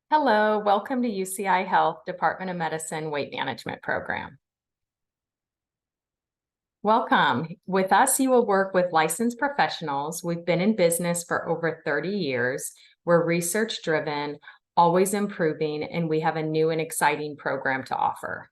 Hello, welcome to UCI Health Department of Medicine Weight Management Program. Welcome. With us, you will work with licensed professionals. We've been in business for over 30 years. We're research-driven, always improving, and we have a new and exciting program to offer.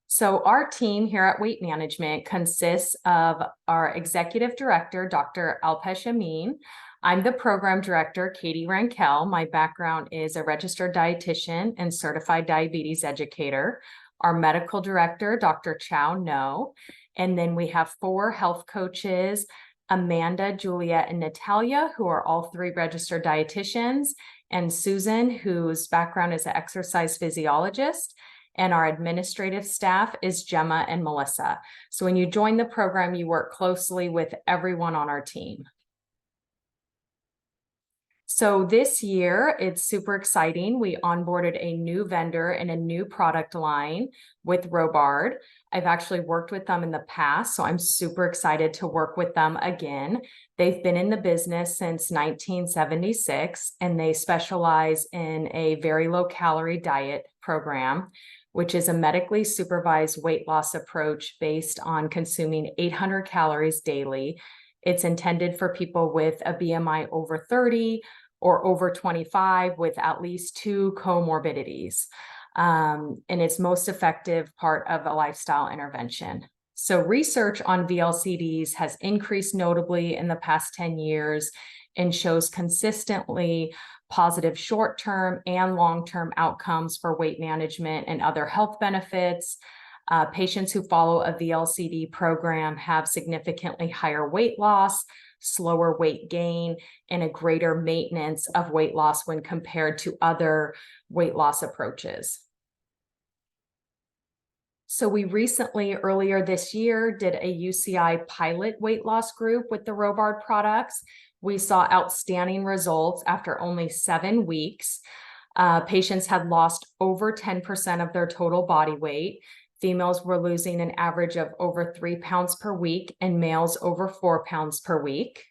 So our team here at Weight Management consists of our executive director, Dr. Alpesh Amin. I'm the program director, Katie Rankel. My background is a registered dietitian and certified diabetes educator. Our medical director, Dr. Chow No. And then we have 4 health coaches, Amanda, Juliet, and Natalia, who are all 3 registered dietitians, and Susan, whose background is an exercise physiologist. And our administrative staff is Gemma and Melissa. So when you join the program, you work closely with everyone on our team. So this year, it's super exciting. We onboarded a new vendor and a new product line with Robard. I've actually worked with them in the past, so I'm super excited to work with them again. They've been in the business since 1976, and they specialize in a very low-calorie diet program, which is a medically supervised weight loss approach based on consuming 800 calories daily. It's intended for people with a BMI over 30 or over 25 with at least 2 comorbidities. And it's most effective part of a lifestyle intervention. So research on VLCDs has increased notably in the past 10 years and shows consistently positive short-term and long-term outcomes for weight management and other health benefits. Patients who follow a VLCD program have significantly higher weight loss, slower weight gain, and a greater maintenance of weight loss when compared to other weight loss approaches. So we recently, earlier this year, did a UCI pilot weight loss group with the Robard products. We saw outstanding results after only 7 weeks. Patients had lost over 10% of their total body weight. Females were losing an average of over 3 pounds per week and males over 4 pounds per week.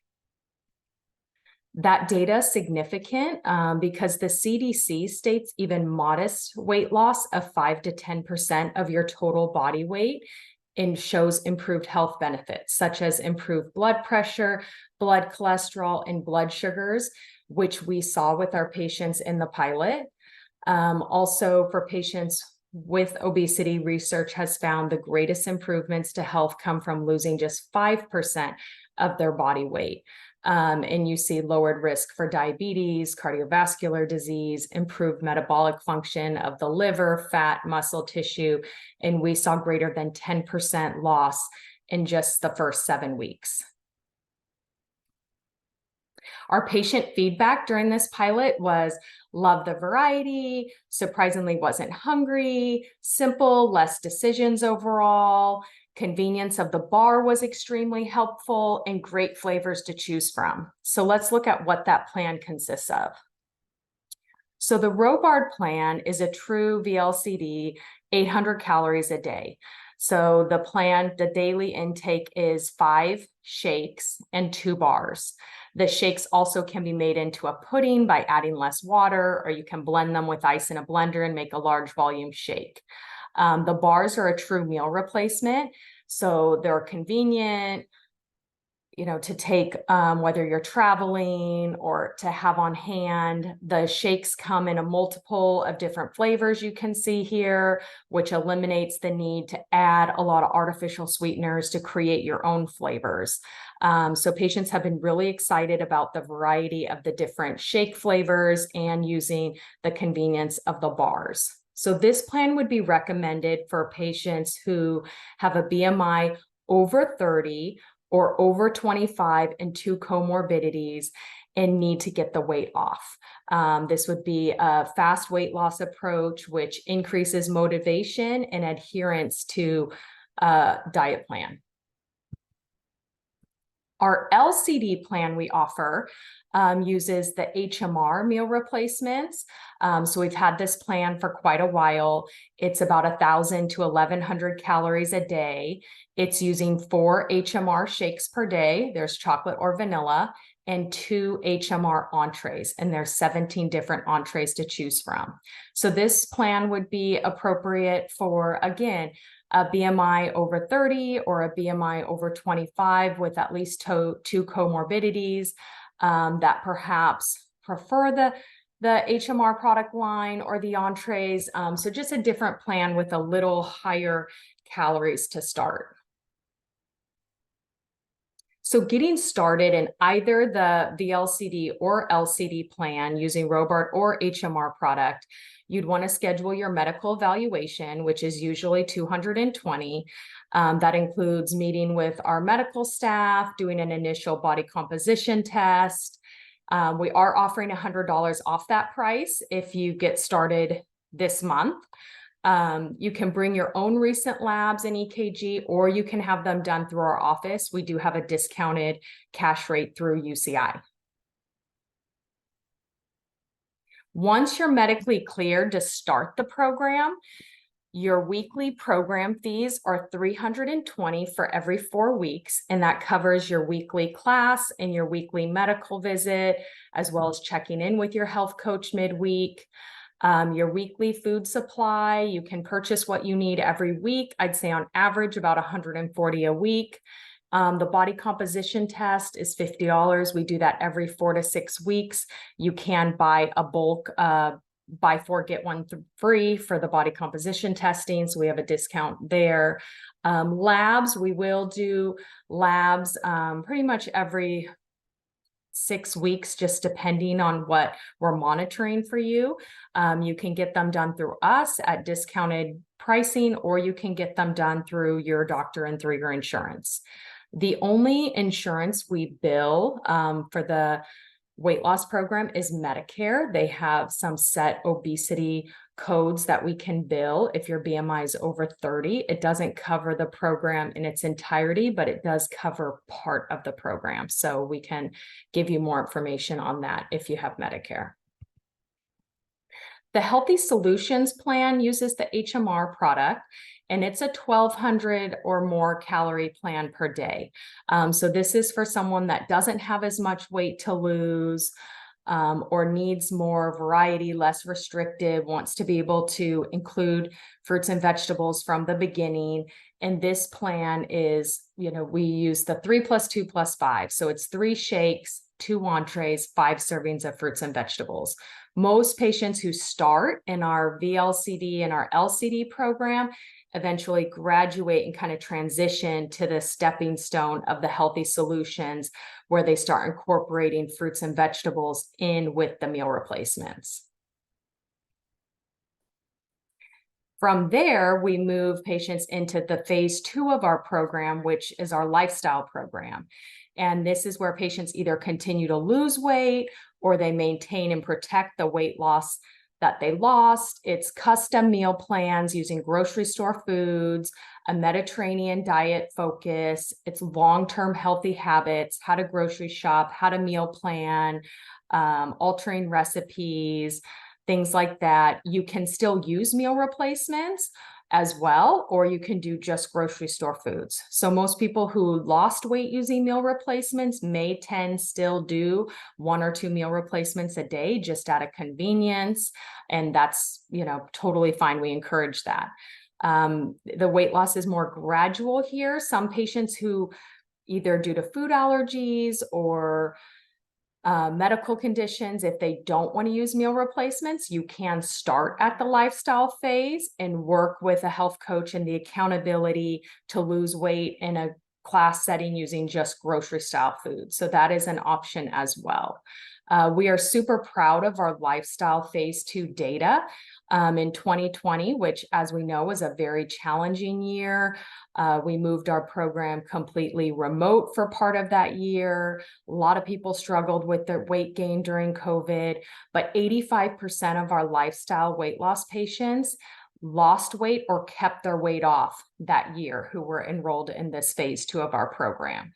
That data is significant because the CDC states even modest weight loss of 5 to 10% of your total body weight and shows improved health benefits, such as improved blood pressure, blood cholesterol, and blood sugars, which we saw with our patients in the pilot. Also, for patients with obesity, research has found the greatest improvements to health come from losing just 5% of their body weight. And you see lowered risk for diabetes, cardiovascular disease, improved metabolic function of the liver, fat, muscle tissue, and we saw greater than 10% loss in just the first 7 weeks. Our patient feedback during this pilot was, love the variety, surprisingly wasn't hungry, simple, less decisions overall, convenience of the bar was extremely helpful, and great flavors to choose from. So let's look at what that plan consists of. So the Robard plan is a true VLCD, 800 calories a day. So the plan, the daily intake is 5 shakes and 2 bars. The shakes also can be made into a pudding by adding less water, or you can blend them with ice in a blender and make a large volume shake. The bars are a true meal replacement, so they're convenient, to take whether you're traveling or to have on hand. The shakes come in a multiple of different flavors you can see here, which eliminates the need to add a lot of artificial sweeteners to create your own flavors. So patients have been really excited about the variety of the different shake flavors and using the convenience of the bars. So this plan would be recommended for patients who have a BMI over 30 or over 25 and 2 comorbidities and need to get the weight off. This would be a fast weight loss approach, which increases motivation and adherence to a diet plan. Our LCD plan we offer uses the HMR meal replacements. So we've had this plan for quite a while. It's about 1,000 to 1,100 calories a day. It's using 4 HMR shakes per day. There's chocolate or vanilla. and 2 HMR entrees, and there's 17 different entrees to choose from. So this plan would be appropriate for, again, a BMI over 30 or a BMI over 25 with at least two comorbidities that perhaps prefer the HMR product line or the entrees. So just a different plan with a little higher calories to start. So getting started in either the VLCD or LCD plan using Robart or HMR product, you'd want to schedule your medical evaluation, which is usually $220. That includes meeting with our medical staff, doing an initial body composition test. We are offering $100 off that price if you get started this month. You can bring your own recent labs and EKG, or you can have them done through our office. We do have a discounted cash rate through UCI. Once you're medically cleared to start the program, your weekly program fees are $320 for every 4 weeks, and that covers your weekly class and your weekly medical visit, as well as checking in with your health coach midweek. Your weekly food supply, you can purchase what you need every week. I'd say on average about $140 a week. The body composition test is $50. We do that every 4 to 6 weeks. You can buy a bulk buy 4 get 1 free for the body composition testing, so we have a discount there. Labs, we will do labs pretty much every 6 weeks, just depending on what we're monitoring for you. You can get them done through us at discounted pricing, or you can get them done through your doctor and through your insurance. The only insurance we bill for the weight loss program is Medicare. They have some set obesity codes that we can bill if your BMI is over 30. It doesn't cover the program in its entirety, but it does cover part of the program. So we can give you more information on that if you have Medicare. The Healthy Solutions plan uses the HMR product, and it's a 1,200 or more calorie plan per day. So this is for someone that doesn't have as much weight to lose, or needs more variety, less restrictive, wants to be able to include fruits and vegetables from the beginning. And this plan is, we use the 3+2+5. So it's 3 shakes, 2 entrees, 5 servings of fruits and vegetables. Most patients who start in our VLCD and our LCD program eventually graduate and kind of transition to the stepping stone of the Healthy Solutions, where they start incorporating fruits and vegetables in with the meal replacements. From there, we move patients into the phase 2 of our program, which is our lifestyle program. And this is where patients either continue to lose weight or they maintain and protect the weight loss that they lost. It's custom meal plans using grocery store foods, a Mediterranean diet focus. It's long-term healthy habits, how to grocery shop, how to meal plan, altering recipes, things like that. You can still use meal replacements as well, or you can do just grocery store foods. So most people who lost weight using meal replacements may still do 1 or 2 meal replacements a day just out of convenience. And that's, totally fine. We encourage that. The weight loss is more gradual here. Some patients who either due to food allergies or medical conditions, if they don't want to use meal replacements, you can start at the lifestyle phase and work with a health coach and the accountability to lose weight in a class setting using just grocery style food. So that is an option as well. We are super proud of our lifestyle phase 2 data in 2020, which, as we know, was a very challenging year. We moved our program completely remote for part of that year. A lot of people struggled with their weight gain during COVID, but 85% of our lifestyle weight loss patients lost weight or kept their weight off that year who were enrolled in this phase 2 of our program.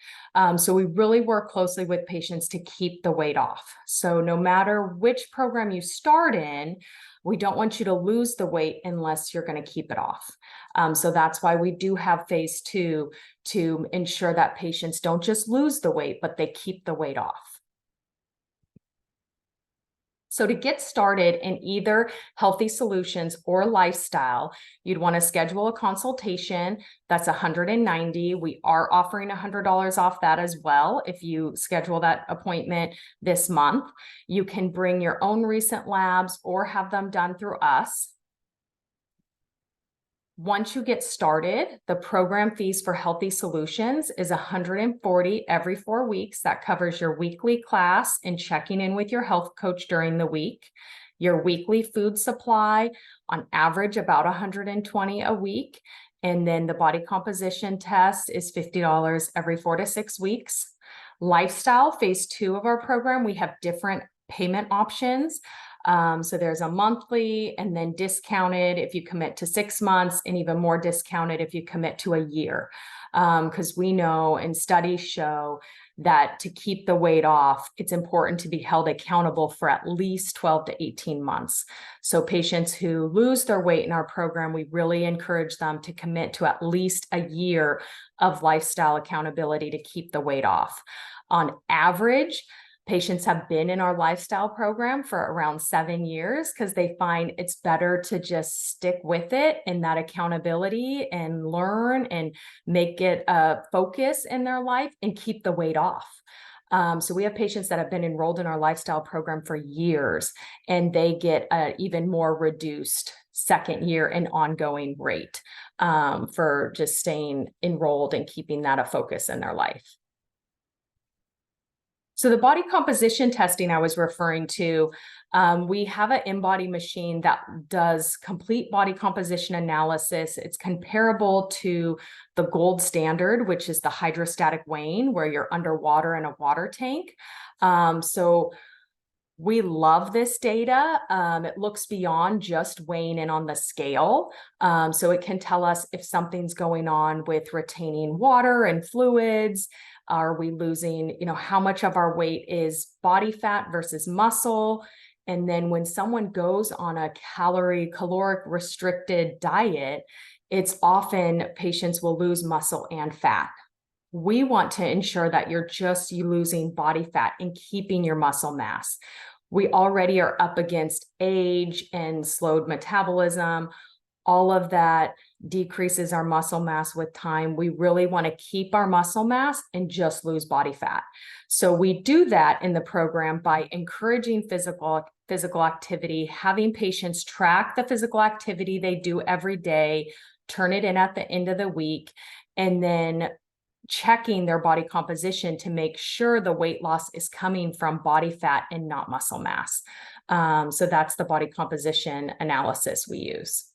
So we really work closely with patients to keep the weight off. So no matter which program you start in, we don't want you to lose the weight unless you're going to keep it off. So that's why we do have phase 2 to ensure that patients don't just lose the weight, but they keep the weight off. So to get started in either Healthy Solutions or Lifestyle, you'd want to schedule a consultation. That's $190. We are offering $100 off that as well if you schedule that appointment this month. You can bring your own recent labs or have them done through us. Once you get started, the program fees for Healthy Solutions is $140 every 4 weeks. That covers your weekly class and checking in with your health coach during the week. Your weekly food supply, on average, about $120 a week. And then the body composition test is $50 every 4 to 6 weeks. Lifestyle, phase 2 of our program, we have different payment options. So there's a monthly and then discounted if you commit to 6 months, and even more discounted if you commit to a year. Because we know and studies show that to keep the weight off, it's important to be held accountable for at least 12 to 18 months. So patients who lose their weight in our program, we really encourage them to commit to at least a year of lifestyle accountability to keep the weight off. On average, patients have been in our lifestyle program for around 7 years because they find it's better to just stick with it and that accountability and learn and make it a focus in their life and keep the weight off. So we have patients that have been enrolled in our lifestyle program for years, and they get an even more reduced second year and ongoing rate for just staying enrolled and keeping that a focus in their life. So the body composition testing I was referring to, we have an in-body machine that does complete body composition analysis. It's comparable to the gold standard, which is the hydrostatic weighing, where you're underwater in a water tank. So we love this data. It looks beyond just weighing in on the scale. So it can tell us if something's going on with retaining water and fluids. Are we losing, how much of our weight is body fat versus muscle? And then when someone goes on a caloric restricted diet, it's often patients will lose muscle and fat. We want to ensure that you're just losing body fat and keeping your muscle mass. We already are up against age and slowed metabolism. All of that decreases our muscle mass with time. We really want to keep our muscle mass and just lose body fat. So we do that in the program by encouraging physical activity, having patients track the physical activity they do every day, turn it in at the end of the week, and then checking their body composition to make sure the weight loss is coming from body fat and not muscle mass. So that's the body composition analysis we use.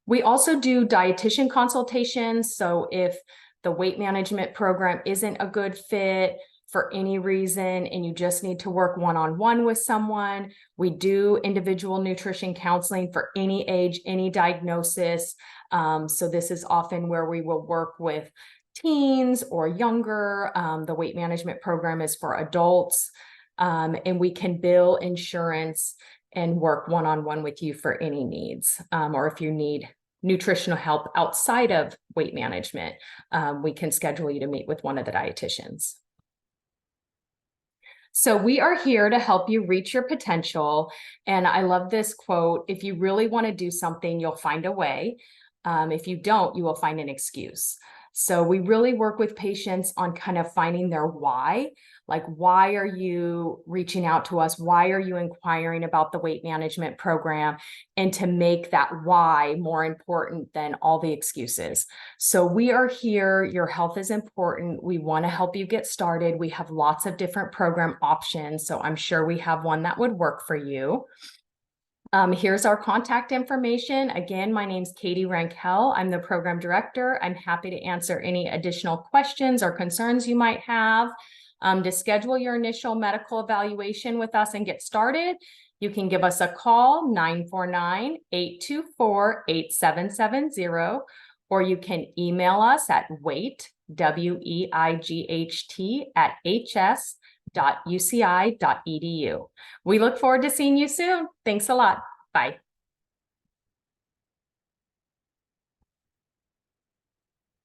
We also do dietitian consultations. So if the weight management program isn't a good fit for any reason and you just need to work one-on-one with someone, we do individual nutrition counseling for any age, any diagnosis. So this is often where we will work with teens or younger. The weight management program is for adults, and we can bill insurance and work one-on-one with you for any needs. Or if you need nutritional help outside of weight management, we can schedule you to meet with one of the dietitians. So we are here to help you reach your potential. And I love this quote: if you really want to do something, you'll find a way. If you don't, you will find an excuse. So we really work with patients on kind of finding their why. Like, why are you reaching out to us? Why are you inquiring about the weight management program? And to make that why more important than all the excuses. So we are here. Your health is important. We want to help you get started. We have lots of different program options. So I'm sure we have one that would work for you. Here's our contact information. Again, my name's Katie Rankel. I'm the program director. I'm happy to answer any additional questions or concerns you might have. To schedule your initial medical evaluation with us and get started, you can give us a call, 949-824-8770, or you can email us at weight, WEIGHT, @hs.uci.edu. We look forward to seeing you soon. Thanks a lot. Bye.